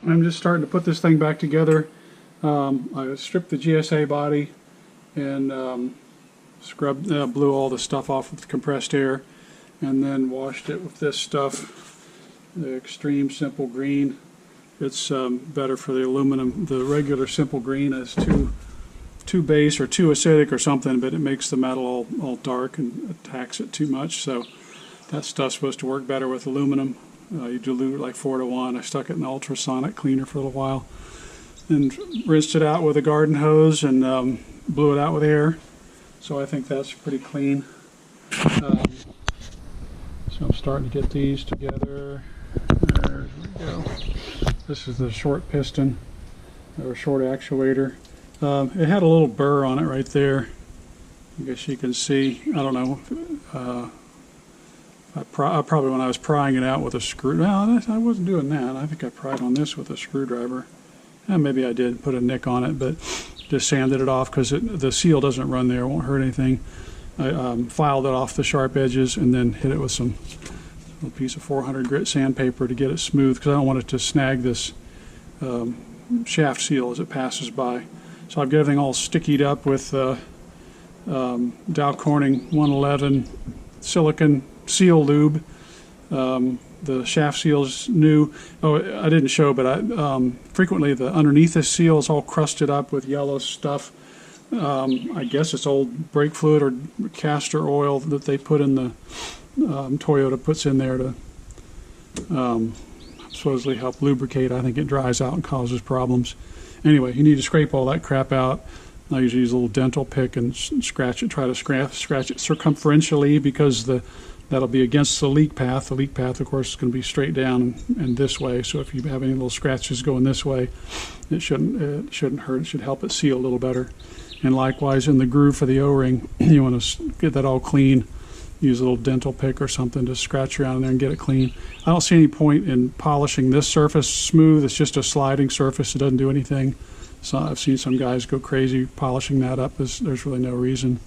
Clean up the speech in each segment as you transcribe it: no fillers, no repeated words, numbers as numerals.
I'm just starting to put this thing back together. I stripped the GSA body and blew all the stuff off with compressed air, and then washed it with this stuff, the Extreme Simple Green. It's better for the aluminum. The regular Simple Green is too base or too acidic or something, but it makes the metal all dark and attacks it too much. So that stuff's supposed to work better with aluminum. You dilute it like 4:1. I stuck it in the ultrasonic cleaner for a little while and rinsed it out with a garden hose and blew it out with air. So I think that's pretty clean. So I'm starting to get these together. There we go. This is the short piston or short actuator. It had a little burr on it right there. I guess you can see. I don't know. Probably when I was prying it out with a screw. No, I wasn't doing that. I think I pried on this with a screwdriver. Maybe I did put a nick on it, but just sanded it off because the seal doesn't run there. It won't hurt anything. I filed it off the sharp edges and then hit it with some little piece of 400 grit sandpaper to get it smooth because I don't want it to snag this shaft seal as it passes by. So I've got everything all stickied up with Dow Corning 111 silicone seal lube. The shaft seal is new. Oh, I didn't show, but frequently the underneath this seal is all crusted up with yellow stuff. I guess it's old brake fluid or castor oil that they put in the Toyota puts in there to supposedly help lubricate. I think it dries out and causes problems. Anyway, you need to scrape all that crap out. I usually use a little dental pick and scratch it, try to scratch it circumferentially because that'll be against the leak path. The leak path, of course, is going to be straight down and this way. So if you have any little scratches going this way, it shouldn't hurt. It should help it seal a little better. And likewise, in the groove for the O-ring, you want to get that all clean. Use a little dental pick or something to scratch around in there and get it clean. I don't see any point in polishing this surface smooth. It's just a sliding surface. It doesn't do anything. So I've seen some guys go crazy polishing that up. There's really no reason.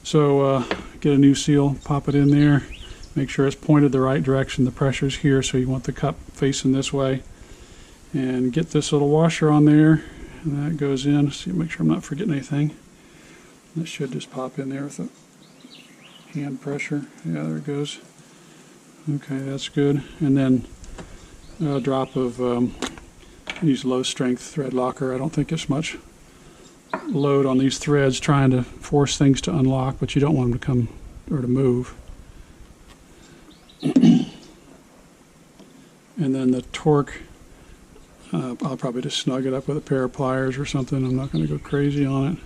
So get a new seal, pop it in there, make sure it's pointed the right direction. The pressure's here, so you want the cup facing this way. And get this little washer on there, and that goes in. See, make sure I'm not forgetting anything. That should just pop in there with a hand pressure. Yeah, there it goes. Okay, that's good. And then a drop of use low strength thread locker. I don't think it's much load on these threads trying to force things to unlock, but you don't want them to come or to move. And then the torque, I'll probably just snug it up with a pair of pliers or something. I'm not going to go crazy on it.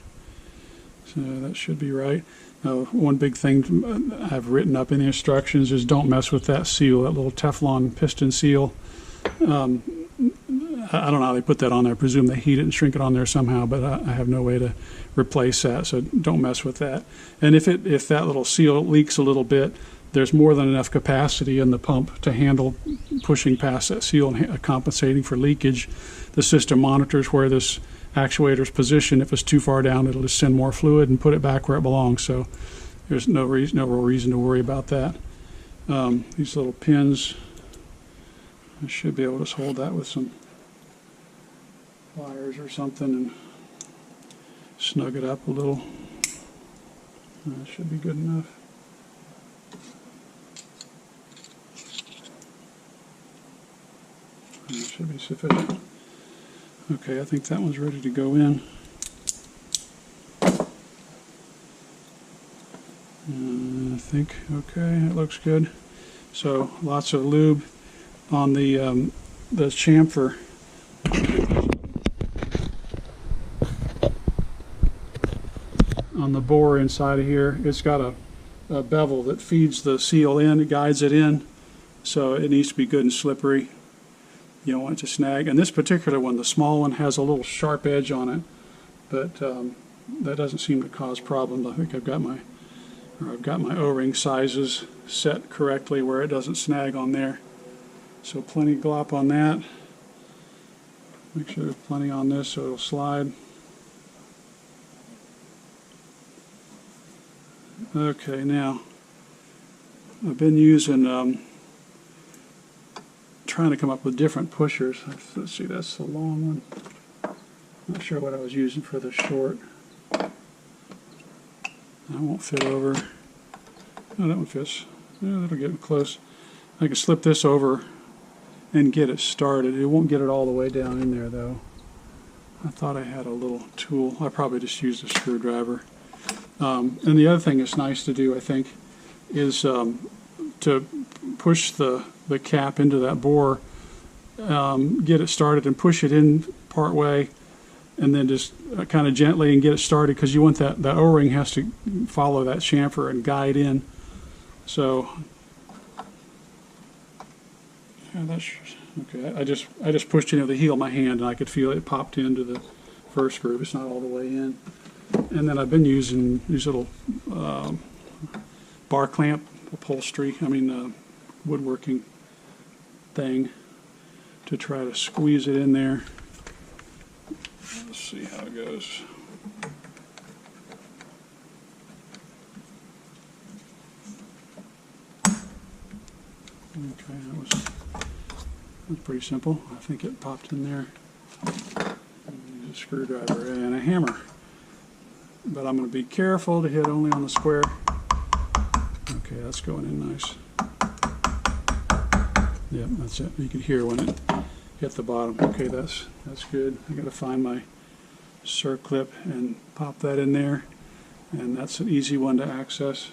So that should be right. One big thing I've written up in the instructions is don't mess with that seal, that little Teflon piston seal. I don't know how they put that on there. I presume they heat it and shrink it on there somehow, but I have no way to replace that, so don't mess with that. And if that little seal leaks a little bit, there's more than enough capacity in the pump to handle pushing past that seal and compensating for leakage. The system monitors where this actuator's positioned. If it's too far down, it'll just send more fluid and put it back where it belongs. So there's no real reason to worry about that. These little pins, I should be able to hold that with some pliers or something and snug it up a little. That should be good enough. That should be sufficient. Okay, I think that one's ready to go in. I think, okay, it looks good. So lots of lube on the chamfer. On the bore inside of here, it's got a bevel that feeds the seal in, it guides it in, so it needs to be good and slippery. You don't want it to snag. And this particular one, the small one, has a little sharp edge on it, but that doesn't seem to cause problems. I think I've got my O-ring sizes set correctly where it doesn't snag on there. So plenty of glop on that. Make sure there's plenty on this so it'll slide. Okay, now I've been using trying to come up with different pushers. Let's see, that's the long one. Not sure what I was using for the short. That won't fit over. Oh, that one fits. Yeah, that'll get close. I can slip this over and get it started. It won't get it all the way down in there though. I thought I had a little tool. I probably just used a screwdriver. And the other thing that's nice to do, I think, is to push the cap into that bore, get it started and push it in part way, and then just kind of gently and get it started, because you want that O-ring has to follow that chamfer and guide in. So yeah, that's okay. I just pushed it into the heel of my hand, and I could feel it popped into the first groove. It's not all the way in. And then I've been using these little bar clamp upholstery, woodworking thing, to try to squeeze it in there. Let's see how it goes. Okay, that was pretty simple. I think it popped in there. Use a screwdriver and a hammer. But I'm going to be careful to hit only on the square. Okay, that's going in nice. Yep, that's it. You can hear when it hit the bottom. Okay, that's good. I got to find my circ clip and pop that in there, and that's an easy one to access.